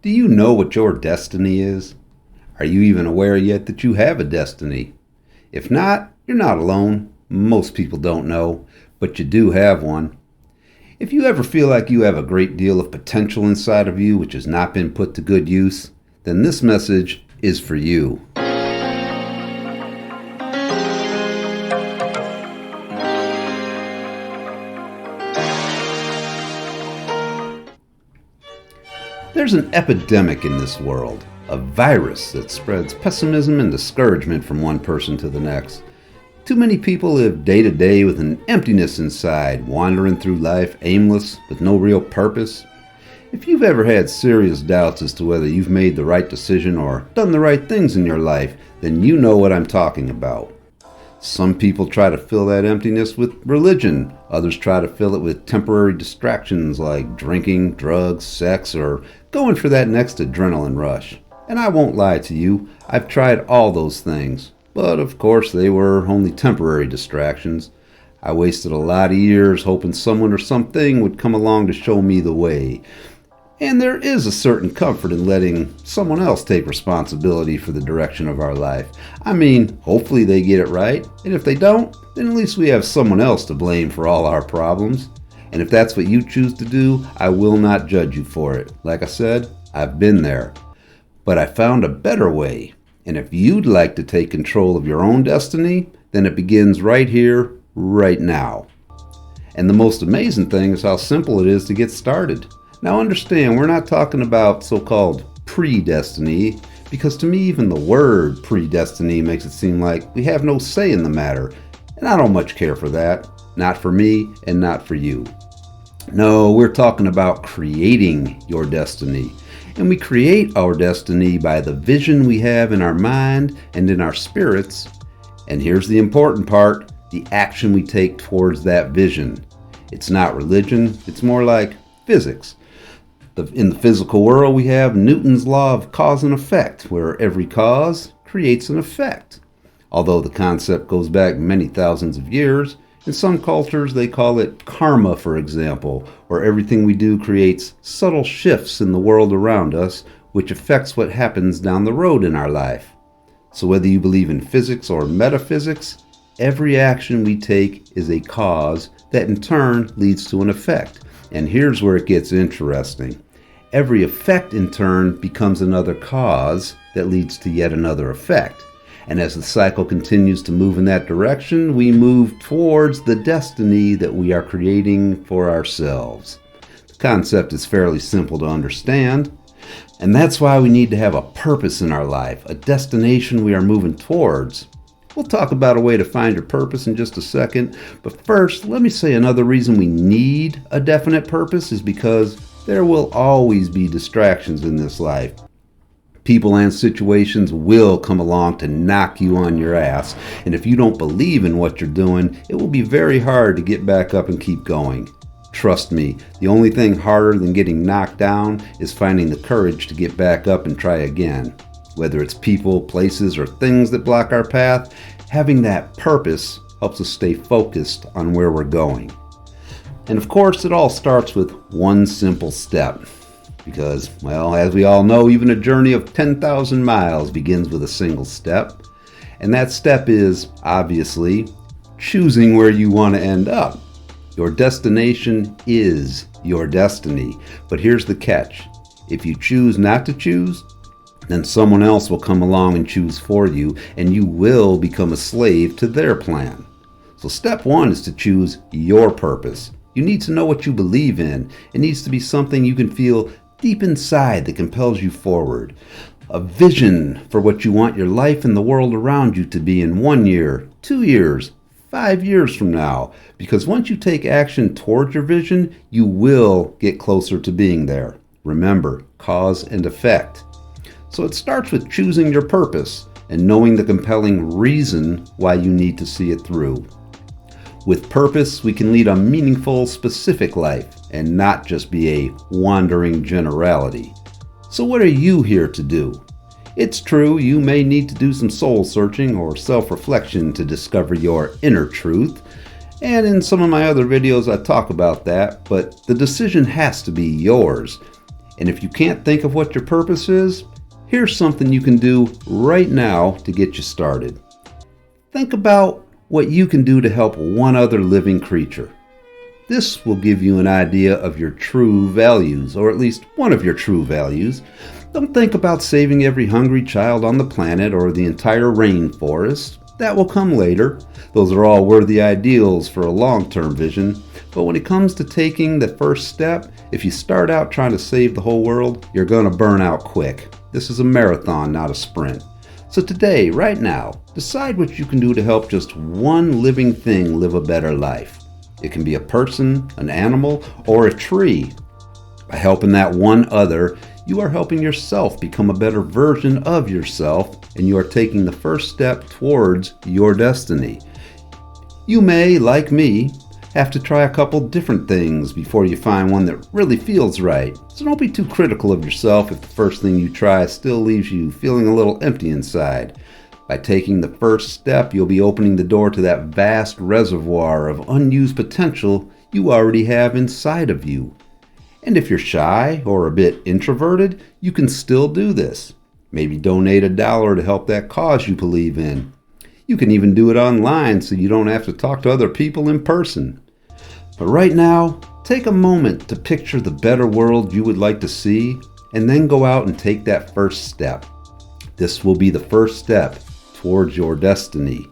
Do you know what your destiny is? Are you even aware yet that you have a destiny? If not, you're not alone. Most people don't know, but you do have one. If you ever feel like you have a great deal of potential inside of you which has not been put to good use, then this message is for you. There's an epidemic in this world, a virus that spreads pessimism and discouragement from one person to the next. Too many people live day to day with an emptiness inside, wandering through life aimless with no real purpose. If you've ever had serious doubts as to whether you've made the right decision or done the right things in your life, then you know what I'm talking about. Some people try to fill that emptiness with religion. Others try to fill it with temporary distractions like drinking, drugs, sex, or going for that next adrenaline rush. And I won't lie to you, I've tried all those things. But of course they were only temporary distractions. I wasted a lot of years hoping someone or something would come along to show me the way. And there is a certain comfort in letting someone else take responsibility for the direction of our life. I mean, hopefully they get it right, and if they don't, then at least we have someone else to blame for all our problems. And if that's what you choose to do, I will not judge you for it. Like I said, I've been there. But I found a better way. And if you'd like to take control of your own destiny, then it begins right here, right now. And the most amazing thing is how simple it is to get started. Now understand, we're not talking about so-called predestiny, because to me even the word predestiny makes it seem like we have no say in the matter, and I don't much care for that. Not for me and not for you. No, we're talking about creating your destiny. And we create our destiny by the vision we have in our mind and in our spirits. And here's the important part, the action we take towards that vision. It's not religion, it's more like physics. In the physical world, we have Newton's law of cause and effect, where every cause creates an effect. Although the concept goes back many thousands of years, in some cultures they call it karma, for example, where everything we do creates subtle shifts in the world around us, which affects what happens down the road in our life. So whether you believe in physics or metaphysics, every action we take is a cause that in turn leads to an effect. And here's where it gets interesting. Every effect in turn becomes another cause that leads to yet another effect. And as the cycle continues to move in that direction, we move towards the destiny that we are creating for ourselves. The concept is fairly simple to understand, and that's why we need to have a purpose in our life, a destination we are moving towards. We'll talk about a way to find your purpose in just a second, but first, let me say another reason we need a definite purpose is because there will always be distractions in this life. People and situations will come along to knock you on your ass, and if you don't believe in what you're doing, it will be very hard to get back up and keep going. Trust me, the only thing harder than getting knocked down is finding the courage to get back up and try again. Whether it's people, places, or things that block our path, having that purpose helps us stay focused on where we're going. And of course, it all starts with one simple step. Because, well, as we all know, even a journey of 10,000 miles begins with a single step. And that step is, obviously, choosing where you want to end up. Your destination is your destiny. But here's the catch. If you choose not to choose, then someone else will come along and choose for you, and you will become a slave to their plan. So step one is to choose your purpose. You need to know what you believe in. It needs to be something you can feel deep inside that compels you forward. A vision for what you want your life and the world around you to be in 1 year, 2 years, 5 years from now. Because once you take action towards your vision, you will get closer to being there. Remember, cause and effect. So it starts with choosing your purpose and knowing the compelling reason why you need to see it through. With purpose, we can lead a meaningful, specific life and not just be a wandering generality. So what are you here to do? It's true, you may need to do some soul searching or self-reflection to discover your inner truth. And in some of my other videos I talk about that, but the decision has to be yours. And if you can't think of what your purpose is, here's something you can do right now to get you started. Think about what you can do to help one other living creature. This will give you an idea of your true values, or at least one of your true values. Don't think about saving every hungry child on the planet or the entire rainforest. That will come later. Those are all worthy ideals for a long-term vision. But when it comes to taking the first step, if you start out trying to save the whole world, you're going to burn out quick. This is a marathon, not a sprint. So today, right now, decide what you can do to help just one living thing live a better life. It can be a person, an animal, or a tree. By helping that one other, you are helping yourself become a better version of yourself, and you are taking the first step towards your destiny. You may, like me, have to try a couple different things before you find one that really feels right. So don't be too critical of yourself if the first thing you try still leaves you feeling a little empty inside. By taking the first step, you'll be opening the door to that vast reservoir of unused potential you already have inside of you. And if you're shy or a bit introverted, you can still do this. Maybe donate $1 to help that cause you believe in. You can even do it online so you don't have to talk to other people in person. But right now, take a moment to picture the better world you would like to see, and then go out and take that first step. This will be the first step towards your destiny.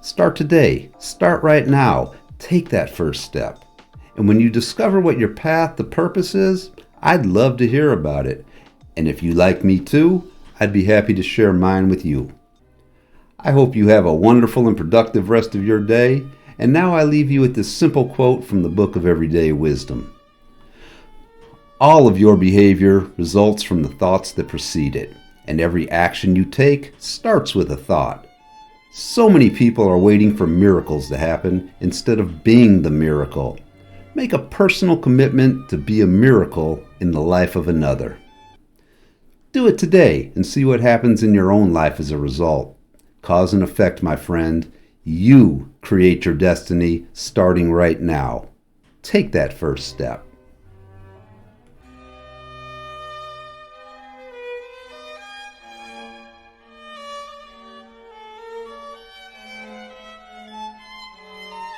Start today. Start right now. Take that first step. And when you discover what your path to purpose is, I'd love to hear about it. And if you like me too, I'd be happy to share mine with you. I hope you have a wonderful and productive rest of your day. And now I leave you with this simple quote from the Book of Everyday Wisdom. All of your behavior results from the thoughts that precede it, and every action you take starts with a thought. So many people are waiting for miracles to happen instead of being the miracle. Make a personal commitment to be a miracle in the life of another. Do it today and see what happens in your own life as a result. Cause and effect, my friend. You create your destiny starting right now. Take that first step.